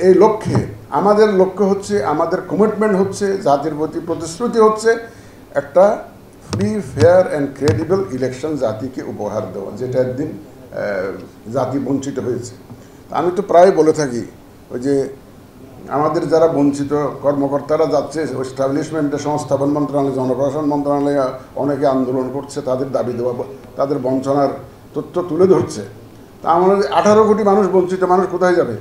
এই লক্ষ্যে আমাদের লক্ষ্য হচ্ছে, আমাদের কমিটমেন্ট হচ্ছে, জাতির প্রতি প্রতিশ্রুতি হচ্ছে একটা free, fair and credible election জাতিকে উপহার দেওয়া, যেটা একদিন জাতি বঞ্চিত হয়েছে। আমি তো প্রায় বলে থাকি ওই যে আমাদের যারা বঞ্চিত কর্মকর্তারা যাচ্ছে এস্টাবলিশমেন্টে, সংস্থাপন মন্ত্রণালয়, জনপ্রশাসন মন্ত্রণালয়ে অনেকে আন্দোলন করছে, তাদের দাবি দেওয়া, তাদের বঞ্চনার তথ্য তুলে ধরছে। তা আমাদের 18 কোটি মানুষ বঞ্চিত মানুষ কোথায় যাবে?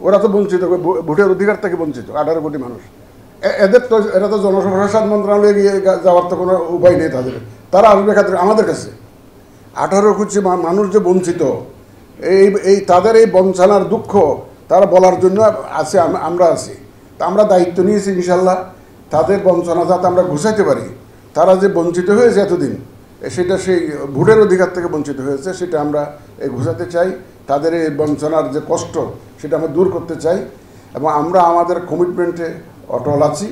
ওরা তো বঞ্চিত, ভোটের অধিকার থেকে বঞ্চিত 18 কোটি মানুষ। এরা তো জনপ্রশাসন মন্ত্রণালয়ে গিয়ে যাওয়ার তো কোনো উপায় নেই তাদের, তারা আসবে আমাদের কাছে। 18 কোটি মানুষ যে বঞ্চিত, এই তাদের এই বঞ্চনার দুঃখ তারা বলার জন্য আছে, আমরা আছি। তা আমরা দায়িত্ব নিয়েছি ইনশাল্লাহ তাদের বঞ্চনা যাতে আমরা ঘুষাইতে পারি। তারা যে বঞ্চিত হয়েছে এতদিন, সেটা সেই ভোটের অধিকার থেকে বঞ্চিত হয়েছে, সেটা আমরা ঘুষাতে চাই। তাদের এই বঞ্চনার যে কষ্ট, সেটা আমরা দূর করতে চাই এবং আমরা আমাদের কমিটমেন্টে অটল আছি।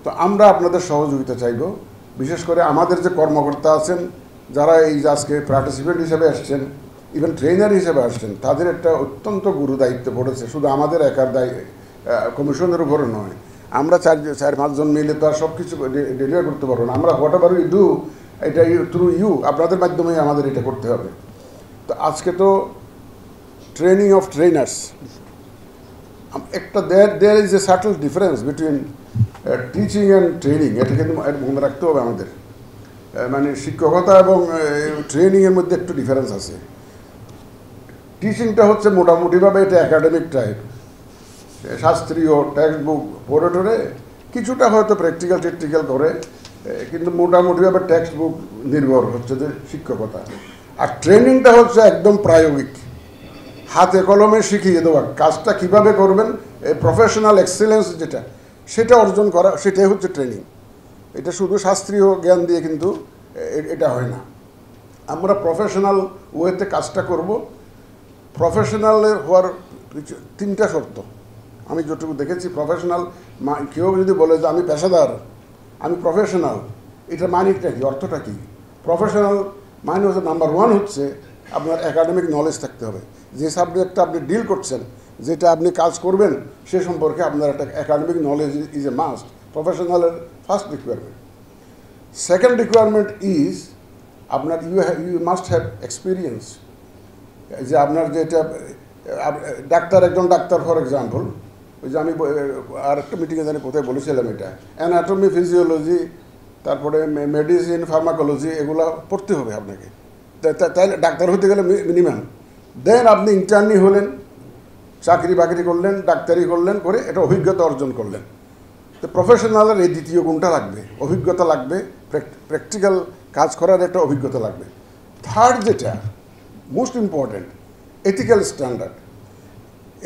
তো আমরা আপনাদের সহযোগিতা চাইব, বিশেষ করে আমাদের যে কর্মকর্তা আছেন, যারা এই যে আজকে পার্টিসিপেন্ট হিসেবে আসছেন, ইভেন ট্রেনার হিসেবে আসছেন, তাদের একটা অত্যন্ত গুরু দায়িত্ব পড়েছে। শুধু আমাদের একার কমিশনের উপরে নয়, আমরা 4-5 জন মিলে তো আর সব কিছু ডেলিভার করতে পারবো না। আমরা হোয়াট এভার উই ডু, এটা থ্রু ইউ, আপনাদের মাধ্যমেই আমাদের এটা করতে হবে। তো আজকে তো ট্রেনিং অফ ট্রেনার্স, একটা there is a subtle difference between teaching and training. এটা কিন্তু মনে রাখতে হবে আমাদের, মানে শিক্ষকতা এবং ট্রেনিংয়ের মধ্যে একটু ডিফারেন্স আছে। টিচিংটা হচ্ছে মোটামুটিভাবে এটা একাডেমিক টাইপ, শাস্ত্রীয় টেক্সট বুক পড়ে টরে কিছুটা হয়তো প্র্যাকটিক্যাল করে, কিন্তু মোটামুটিভাবে টেক্সট বুক নির্ভর হচ্ছে যে শিক্ষকতা। আর ট্রেনিংটা হচ্ছে একদম প্রায়োগিক, হাতে কলমে শিখিয়ে দেওয়া, কাজটা কীভাবে করবেন, প্রফেশনাল এক্সেলেন্স যেটা, সেটা অর্জন করা, সেটাই হচ্ছে ট্রেনিং। এটা শুধু শাস্ত্রীয় জ্ঞান দিয়ে কিন্তু এটা হয় না। আমরা প্রফেশনাল ওয়েতে কাজটা করব। প্রফেশনালের হওয়ার 3টা শর্ত আমি যতটুকু দেখেছি। প্রফেশনাল, কেউ যদি বলে যে আমি পেশাদার, আমি প্রফেশনাল, এটা মানিটা কি, অর্থটা কী? প্রফেশনাল মানে হচ্ছে নাম্বার 1 হচ্ছে আপনার একাডেমিক নলেজ থাকতে হবে। যে সাবজেক্টটা আপনি ডিল করছেন, যেটা আপনি কাজ করবেন, সে সম্পর্কে আপনার একটা academic knowledge is a must, প্রফেশনালের first requirement. Second requirement is আপনার ইউ মাস্ট হ্যাভ এক্সপিরিয়েন্স। যে আপনার যেটা একজন ডাক্তার ফর এক্সাম্পল, ওই যে আমি আর একটা মিটিংয়ে জানি কোথায় বলেছিলাম, এটা অ্যানাটমি, ফিজিওলজি, তারপরে মেডিসিন, ফার্মাকোলজি, এগুলো পড়তে হবে আপনাকে। তাই ডাক্তার হতে গেলে মিনিমাম। দেন আপনি ইন্টার্নি হলেন, চাকরি বাকরি করলেন, ডাক্তারি করলেন, করে এটা অভিজ্ঞতা অর্জন করলেন। তো প্রফেশনালের এই দ্বিতীয় গুণটা লাগবে, অভিজ্ঞতা লাগবে, প্র্যাকটিক্যাল কাজ করার একটা অভিজ্ঞতা লাগবে। থার্ড যেটা most important, ethical standard.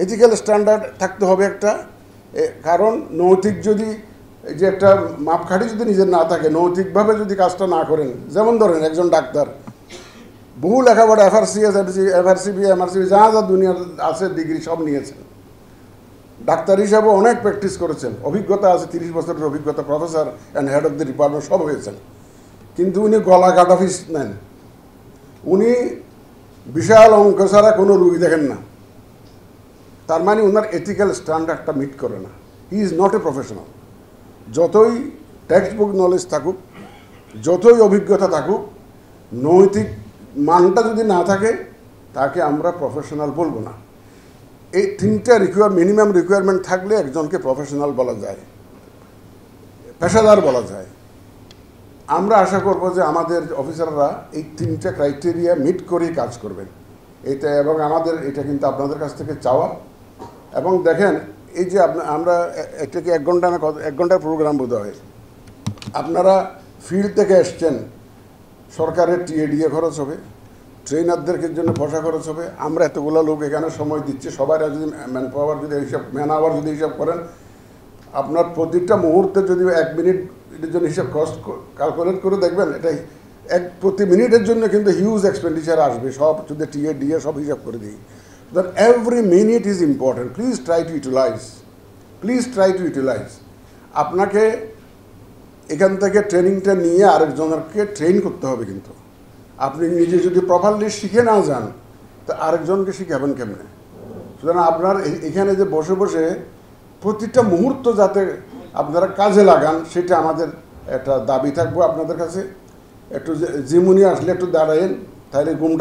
Ethical standard থাকতে হবে একটা, কারণ নৈতিক যদি যে একটা মাপকাঠি যদি নিজের না থাকে, নৈতিকভাবে যদি কাজটা না করেন, যেমন ধরেন একজন ডাক্তার বহু লেখাপড়া, এফআরসিবি, এমআরসিবি, যা যা দুনিয়ার আছে ডিগ্রি সব নিয়েছেন, ডাক্তার হিসাবে অনেক প্র্যাকটিস করেছেন, অভিজ্ঞতা আছে, 30 বছরের অভিজ্ঞতা, professor and head of the department সব হয়েছেন, কিন্তু উনি গলা কাটা ফিস নেন। উনি বিশাল অঙ্ক ছাড়া কোনো রুগী দেখেন না। তার মানে ওনার এথিক্যাল স্ট্যান্ডার্ডটা মিট করে না। He is not a professional. যতই টেক্সট বুক নলেজ থাকুক, যতই অভিজ্ঞতা থাকুক, নৈতিক মানটা যদি না থাকে, তাকে আমরা প্রফেশনাল বলবো না। এই 3টা মিনিমাম রিকোয়ারমেন্ট থাকলে একজনকে প্রফেশনাল বলা যায়, পেশাদার বলা যায়। আমরা আশা করব যে আমাদের অফিসাররা এই 3টা ক্রাইটেরিয়া মিট করেই কাজ করবেন এটা, এবং আমাদের এটা কিন্তু আপনাদের কাছ থেকে চাওয়া। এবং দেখেন, এই যে আমরা এটাকে 1 ঘন্টার প্রোগ্রাম বোধ হয়, আপনারা ফিল্ড থেকে এসছেন, সরকারের টিএডিএ খরচ হবে, ট্রেনারদের জন্য বসা খরচ হবে, আমরা এতগুলো লোক এখানে সময় দিচ্ছি, সবাই যদি ম্যান আওয়ার যদি হিসাব করেন, আপনার প্রতিটা মুহূর্তে যদি 1 মিনিটের জন্য হিসাব কস্ট ক্যালকুলেট করে দেখবেন, এটাই প্রতি মিনিটের জন্য কিন্তু হিউজ এক্সপেন্ডিচার আসবে, সব যদি টিএডিএ সব হিসাব করে দিই। That every minute is important. Please try to utilize. Please try to utilize. আপনাকে এখান থেকে ট্রেনিংটা নিয়ে আরেকজনকে ট্রেন করতে হবে, কিন্তু আপনি নিজে যদি প্রপারলি শিখে না যান, তা আরেকজনকে শিখাবেন কেমনে? সুতরাং আপনার এখানে যে বসে বসে প্রতিটা মুহূর্ত যাতে আপনারা কাজে লাগান সেটা আমাদের একটা দাবি থাকবো আপনাদের কাছে। একটু জিমুনি আসলে একটু দাঁড়ায়েন, তাহলে ঘুম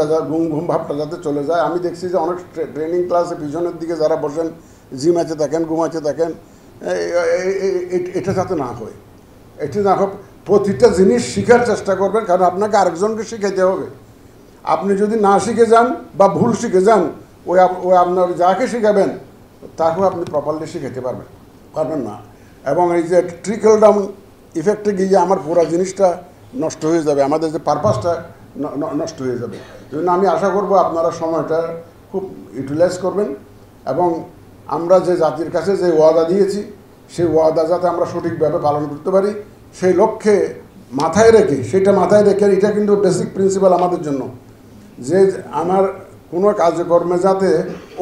ভাবটা যাতে চলে যায়। আমি দেখছি যে অনেক ট্রেনিং ক্লাসে পিছনের দিকে যারা বসেন জিমাতে থাকেন, ঘুমাতে থাকেন, এটা যাতে না হয়। এটা না হোক, প্রতিটা জিনিস শেখার চেষ্টা করবেন, কারণ আপনাকে আরেকজনকে শিখাইতে হবে। আপনি যদি না শিখে যান বা ভুল শিখে যান, ওই আপনার যাকে শেখাবেন তাকেও আপনি প্রপারলি শিখাতে পারবেন না। এবং এই যে ট্রিকল ডাউন ইফেক্টে গিয়ে আমার পুরো জিনিসটা নষ্ট হয়ে যাবে, আমাদের যে পারপাসটা নষ্ট হয়ে যাবে। এই জন্য আমি আশা করব আপনারা সময়টা খুব ইউটিলাইজ করবেন এবং আমরা যে জাতির কাছে যে ওয়াদা দিয়েছি সেই ওয়াদা যাতে আমরা সঠিকভাবে পালন করতে পারি সেই লক্ষ্যে মাথায় রেখে এটা কিন্তু বেসিক প্রিন্সিপাল আমাদের জন্য, যে আমার কোনো কাজকর্মে যাতে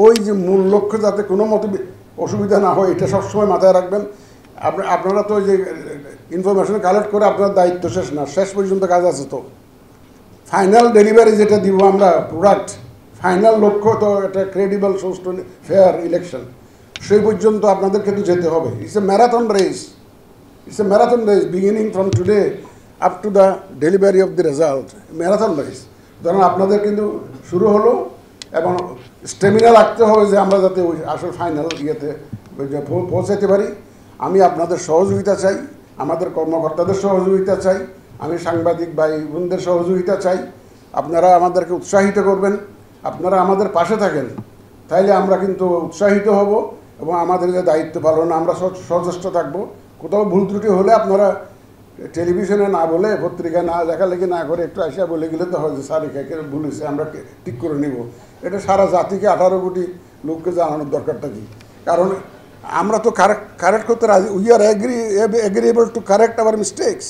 ওই যে মূল লক্ষ্য যাতে কোনো মতে অসুবিধা না হয়, এটা সবসময় মাথায় রাখবেন। আপনারা তো ওই যে ইনফরমেশন কালেক্ট করে আপনার দায়িত্ব শেষ না, শেষ পর্যন্ত কাজ আছে। তো ফাইনাল ডেলিভারি যেটা দিব আমরা প্রোডাক্ট, ফাইনাল লক্ষ্য তো একটা ক্রেডিবল সুষ্ঠু ফেয়ার ইলেকশন, সেই পর্যন্ত আপনাদেরকে তো যেতে হবে। It's a marathon race, beginning from today up to the delivery of the result, marathon race. ধরুন আপনাদের কিন্তু শুরু হলো এবং স্টেমিনা রাখতে হবে যে আমরা যাতে ওই আসল ফাইনাল ইয়েতে পৌঁছাতে পারি। আমি আপনাদের সহযোগিতা চাই, আমাদের কর্মকর্তাদের সহযোগিতা চাই, আমি সাংবাদিক ভাই বোনদের সহযোগিতা চাই। আপনারা আমাদেরকে উৎসাহিত করবেন, আপনারা আমাদের পাশে থাকেন, তাইলে আমরা কিন্তু উৎসাহিত হব এবং আমাদের যে দায়িত্ব পালন আমরা সচেষ্ট থাকবো। কোথাও ভুল ত্রুটি হলে আপনারা টেলিভিশনে না বলে, পত্রিকায় না লেখালেখি না করে একটু আসিয়া বলে গেলে তো হয় যে স্যার এখানে ভুল হয়েছে, আমরা ঠিক করে নিব। এটা সারা জাতিকে 18 কোটি লোককে জানানোর দরকারটা কি? কারণ আমরা তো কারেক্ট করতে রাজি, we are agreeable to correct our mistakes.